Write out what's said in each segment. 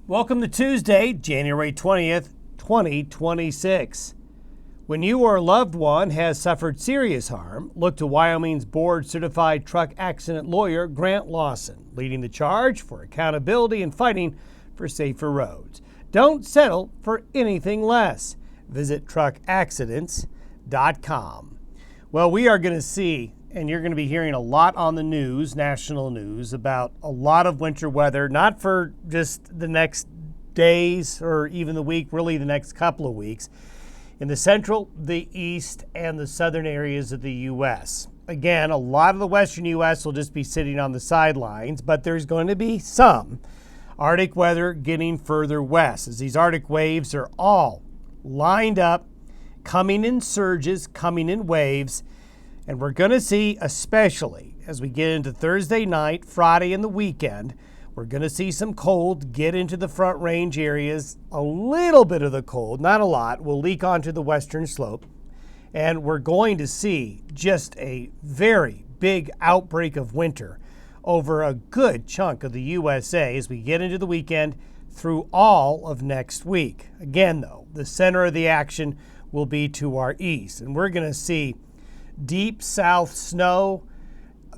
Welcome to Tuesday, January 20th, 2026. When you or a loved one has suffered serious harm, look to Wyoming's board-certified truck accident lawyer, Grant Lawson, leading the charge for accountability and fighting for safer roads. Don't settle for anything less. Visit truckaccidents.com. Well, we are going to see, and you're going to be hearing a lot on the news, national news, about a lot of winter weather, not for just the next days or even the week, really the next couple of weeks, in the central, the east, and the southern areas of the U.S. Again, a lot of the western U.S. will just be sitting on the sidelines, but there's going to be some Arctic weather getting further west, as these Arctic waves are all lined up, coming in surges, coming in waves. And we're going to see, especially as we get into Thursday night, Friday, and the weekend, we're going to see some cold get into the front range areas. A little bit of the cold, not a lot, will leak onto the western slope. And we're going to see just a very big outbreak of winter over a good chunk of the USA as we get into the weekend through all of next week. Again, though, the center of the action will be to our east. And we're going to see deep south snow.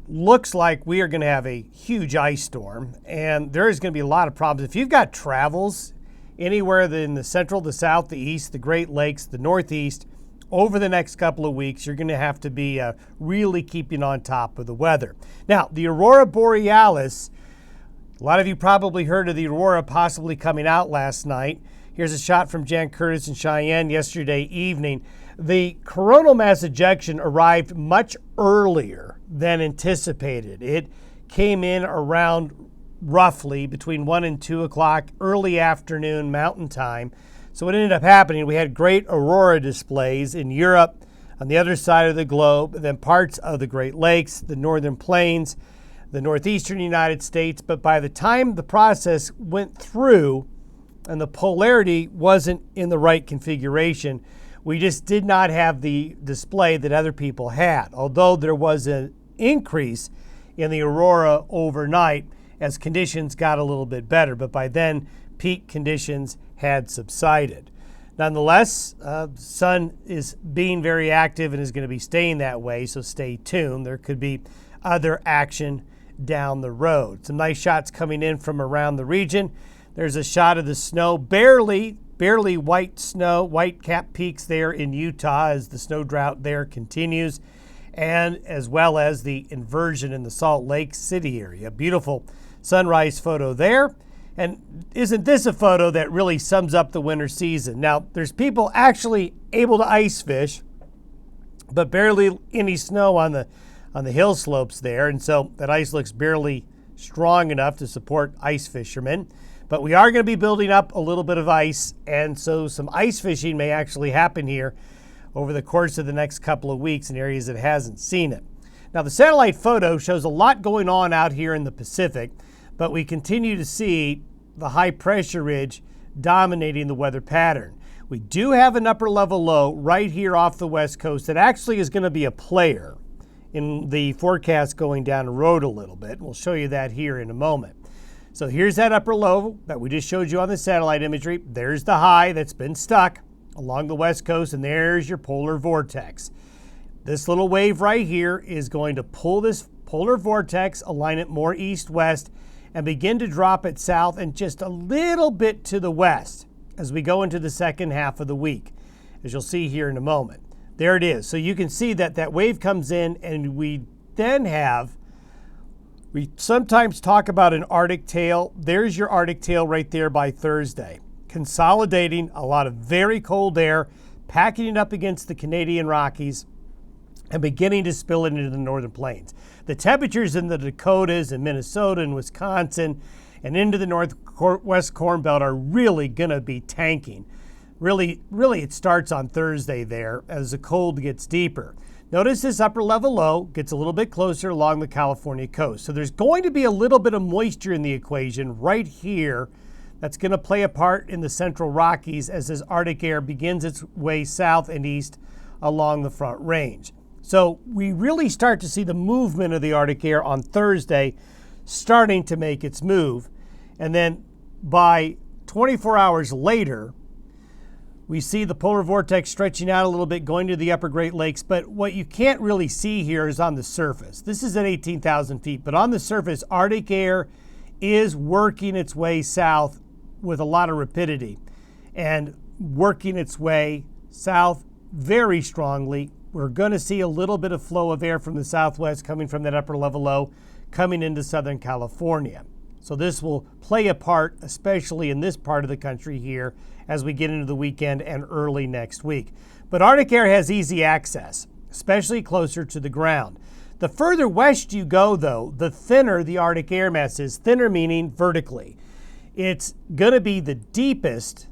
Looks like we are going to have a huge ice storm, and there is going to be a lot of problems. If you've got travels anywhere in the central, the south, the east, the Great Lakes, the northeast, over the next couple of weeks, you're going to have to be really keeping on top of the weather. Now, the Aurora borealis, a lot of you probably heard of the Aurora possibly coming out last night. Here's a shot from Jan Curtis and Cheyenne yesterday evening. The coronal mass ejection arrived much earlier than anticipated. It came in around roughly between 1 and 2 o'clock, early afternoon Mountain Time. So what ended up happening, we had great aurora displays in Europe, on the other side of the globe, then parts of the Great Lakes, the northern plains, the northeastern United States. But by the time the process went through and the polarity wasn't in the right configuration, we just did not have the display that other people had, although there was an increase in the aurora overnight as conditions got a little bit better. But by then, peak conditions had subsided. Nonetheless, the sun is being very active and is going to be staying that way, so stay tuned. There could be other action down the road. Some nice shots coming in from around the region. There's a shot of the snow, barely white snow, white cap peaks there in Utah as the snow drought there continues, and as well as the inversion in the Salt Lake City area. Beautiful sunrise photo there. And isn't this a photo that really sums up the winter season? Now, there's people actually able to ice fish, but barely any snow on the hill slopes there, and so that ice looks barely strong enough to support ice fishermen. But we are going to be building up a little bit of ice, and so some ice fishing may actually happen here over the course of the next couple of weeks in areas that hasn't seen it. Now, the satellite photo shows a lot going on out here in the Pacific, but we continue to see the high pressure ridge dominating the weather pattern. We do have an upper level low right here off the west coast that actually is going to be a player in the forecast going down the road a little bit. We'll show you that here in a moment. So here's that upper low that we just showed you on the satellite imagery. There's the high that's been stuck along the west coast, and there's your polar vortex. This little wave right here is going to pull this polar vortex, align it more east-west, and begin to drop it south and just a little bit to the west as we go into the second half of the week, as you'll see here in a moment. There it is. So you can see that that wave comes in, and we sometimes talk about an Arctic tail. There's your Arctic tail right there by Thursday. Consolidating a lot of very cold air, packing it up against the Canadian Rockies, and beginning to spill it into the northern plains. The temperatures in the Dakotas and Minnesota and Wisconsin and into the northwest Corn Belt are really going to be tanking. Really, it starts on Thursday there as the cold gets deeper. Notice this upper level low gets a little bit closer along the California coast. So there's going to be a little bit of moisture in the equation right here that's going to play a part in the central Rockies as this Arctic air begins its way south and east along the Front Range. So we really start to see the movement of the Arctic air on Thursday starting to make its move. And then by 24 hours later, we see the polar vortex stretching out a little bit, going to the upper Great Lakes, but what you can't really see here is on the surface. This is at 18,000 feet, but on the surface, Arctic air is working its way south with a lot of rapidity and working its way south very strongly. We're going to see a little bit of flow of air from the southwest coming from that upper level low coming into Southern California. So this will play a part, especially in this part of the country here, as we get into the weekend and early next week. But Arctic air has easy access, especially closer to the ground. The further west you go, though, the thinner the Arctic air mass is. Thinner meaning vertically. It's going to be the deepest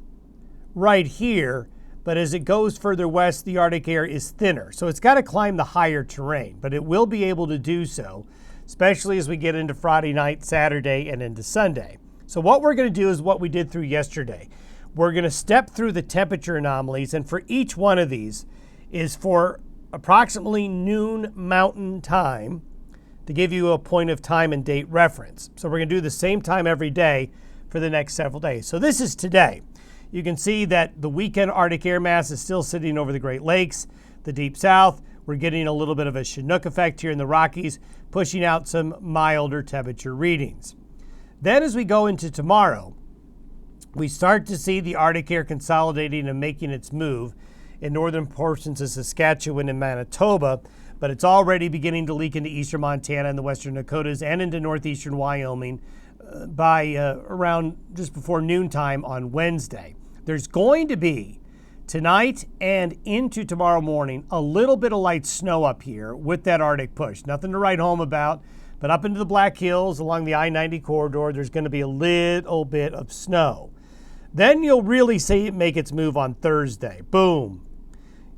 right here, but as it goes further west, the Arctic air is thinner. So it's got to climb the higher terrain, but it will be able to do so, especially as we get into Friday night, Saturday, and into Sunday. So what we're going to do is what we did through yesterday. We're going to step through the temperature anomalies, and for each one of these is for approximately noon Mountain Time to give you a point of time and date reference. So we're going to do the same time every day for the next several days. So this is today. You can see that the weekend Arctic air mass is still sitting over the Great Lakes, the deep south. We're getting a little bit of a Chinook effect here in the Rockies, pushing out some milder temperature readings. Then as we go into tomorrow, we start to see the Arctic air consolidating and making its move in northern portions of Saskatchewan and Manitoba, but it's already beginning to leak into eastern Montana and the western Dakotas and into northeastern Wyoming by around just before noontime on Wednesday. There's going to be, tonight and into tomorrow morning, a little bit of light snow up here with that Arctic push. Nothing to write home about, but up into the Black Hills along the I-90 corridor, there's going to be a little bit of snow. Then you'll really see it make its move on Thursday. Boom.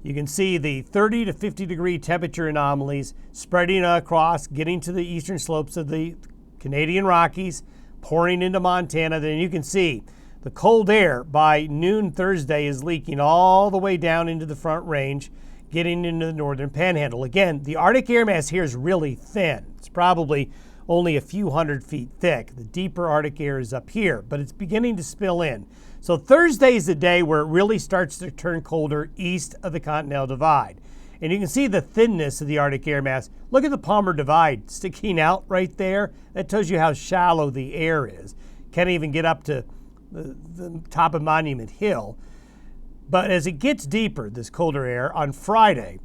You can see the 30 to 50 degree temperature anomalies spreading across, getting to the eastern slopes of the Canadian Rockies, pouring into Montana. Then you can see the cold air by noon Thursday is leaking all the way down into the Front Range, getting into the northern panhandle. Again, the Arctic air mass here is really thin. It's probably only a few hundred feet thick. The deeper Arctic air is up here, but it's beginning to spill in. So Thursday is the day where it really starts to turn colder east of the Continental Divide. And you can see the thinness of the Arctic air mass. Look at the Palmer Divide sticking out right there. That tells you how shallow the air is. Can't even get up to the top of Monument Hill. But as it gets deeper, this colder air, on Friday,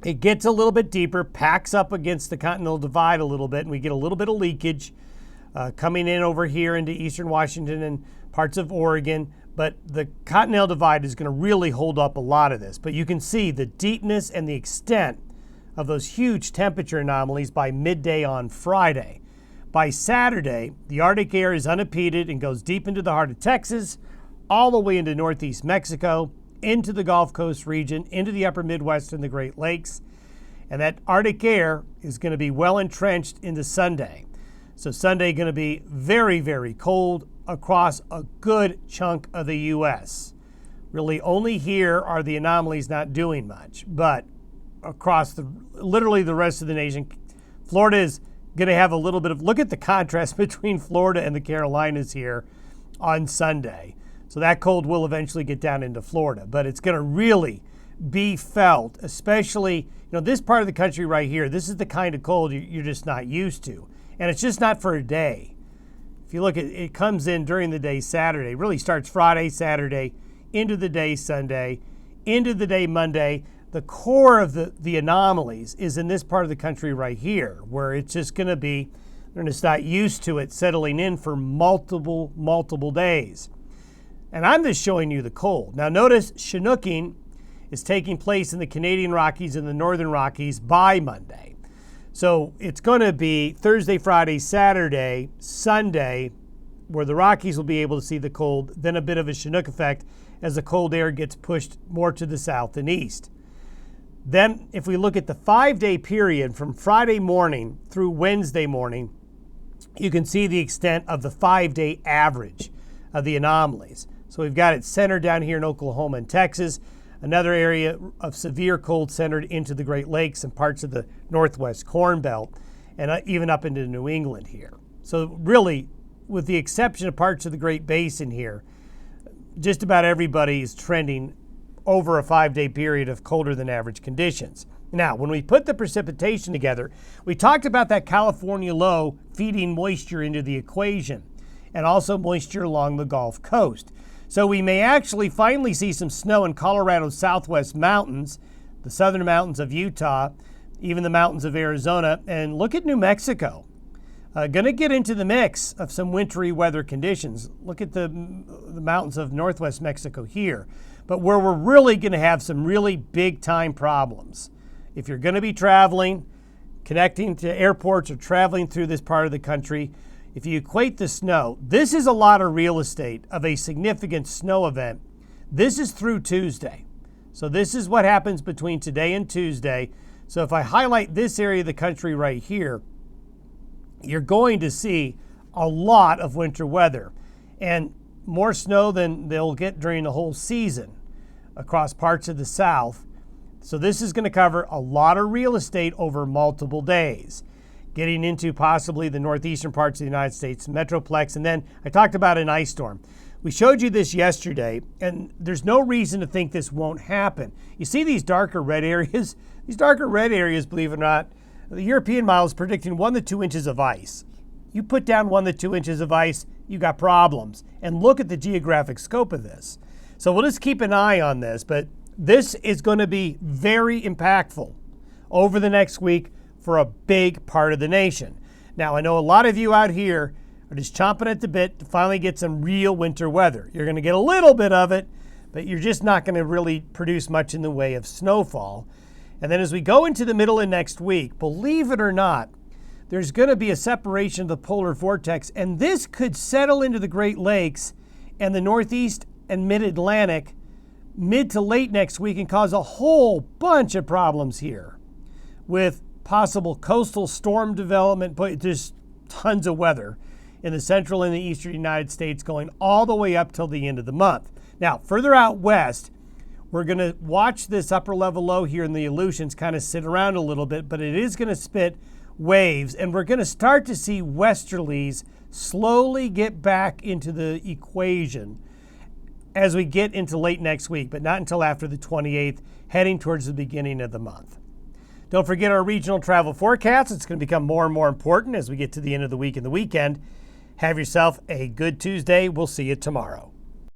it gets a little bit deeper, packs up against the Continental Divide a little bit, and we get a little bit of leakage coming in over here into eastern Washington and parts of Oregon. But the Continental Divide is going to really hold up a lot of this. But you can see the deepness and the extent of those huge temperature anomalies by midday on Friday. By Saturday, the Arctic air is unimpeded and goes deep into the heart of Texas, all the way into northeast Mexico, into the Gulf Coast region, into the upper Midwest and the Great Lakes. And that Arctic air is going to be well entrenched into Sunday. So Sunday going to be very, very cold across a good chunk of the U.S. Really only here are the anomalies not doing much, but across literally the rest of the nation, Florida is going to have a little bit of, look at the contrast between Florida and the Carolinas here on Sunday. So that cold will eventually get down into Florida, but it's going to really be felt, especially, this part of the country right here. This is the kind of cold you're just not used to. And it's just not for a day. If you look at it, comes in during the day Saturday, really starts Friday, Saturday, into the day Sunday, into the day Monday. The core of the anomalies is in this part of the country right here, where it's just going to be, they're just not used to it settling in for multiple days. And I'm just showing you the cold. Now notice Chinooking is taking place in the Canadian Rockies and the Northern Rockies by Monday. So it's going to be Thursday, Friday, Saturday, Sunday, where the Rockies will be able to see the cold, then a bit of a Chinook effect as the cold air gets pushed more to the south and east. Then if we look at the 5-day period from Friday morning through Wednesday morning, you can see the extent of the 5-day average of the anomalies. So we've got it centered down here in Oklahoma and Texas, another area of severe cold centered into the Great Lakes and parts of the Northwest Corn Belt, and even up into New England here. So really, with the exception of parts of the Great Basin here, just about everybody is trending over a 5-day period of colder than average conditions. Now, when we put the precipitation together, we talked about that California low feeding moisture into the equation and also moisture along the Gulf Coast. So we may actually finally see some snow in Colorado's southwest mountains, the southern mountains of Utah, even the mountains of Arizona, and look at New Mexico. Going to get into the mix of some wintry weather conditions. Look at the mountains of northwest Mexico here. But where we're really going to have some really big time problems. If you're going to be traveling, connecting to airports or traveling through this part of the country, if you equate the snow, this is a lot of real estate of a significant snow event. This is through Tuesday. So this is what happens between today and Tuesday. So if I highlight this area of the country right here, you're going to see a lot of winter weather and more snow than they'll get during the whole season across parts of the South. So this is going to cover a lot of real estate over multiple days, getting into possibly the northeastern parts of the United States metroplex. And then I talked about an ice storm. We showed you this yesterday, and there's no reason to think this won't happen. You see these darker red areas? These darker red areas, believe it or not, the European model is predicting 1 to 2 inches of ice. You put down 1 to 2 inches of ice, you got problems. And look at the geographic scope of this. So we'll just keep an eye on this, but this is going to be very impactful over the next week for a big part of the nation. Now, I know a lot of you out here are just chomping at the bit to finally get some real winter weather. You're going to get a little bit of it, but you're just not going to really produce much in the way of snowfall. And then as we go into the middle of next week, believe it or not, there's going to be a separation of the polar vortex, and this could settle into the Great Lakes and the Northeast and Mid-Atlantic mid to late next week and cause a whole bunch of problems here with possible coastal storm development, but just tons of weather in the central and the eastern United States going all the way up till the end of the month. Now, further out west, we're going to watch this upper level low here in the Aleutians kind of sit around a little bit, but it is going to spit waves, and we're going to start to see westerlies slowly get back into the equation as we get into late next week, but not until after the 28th, heading towards the beginning of the month. Don't forget our regional travel forecast. It's going to become more and more important as we get to the end of the week and the weekend. Have yourself a good Tuesday. We'll see you tomorrow.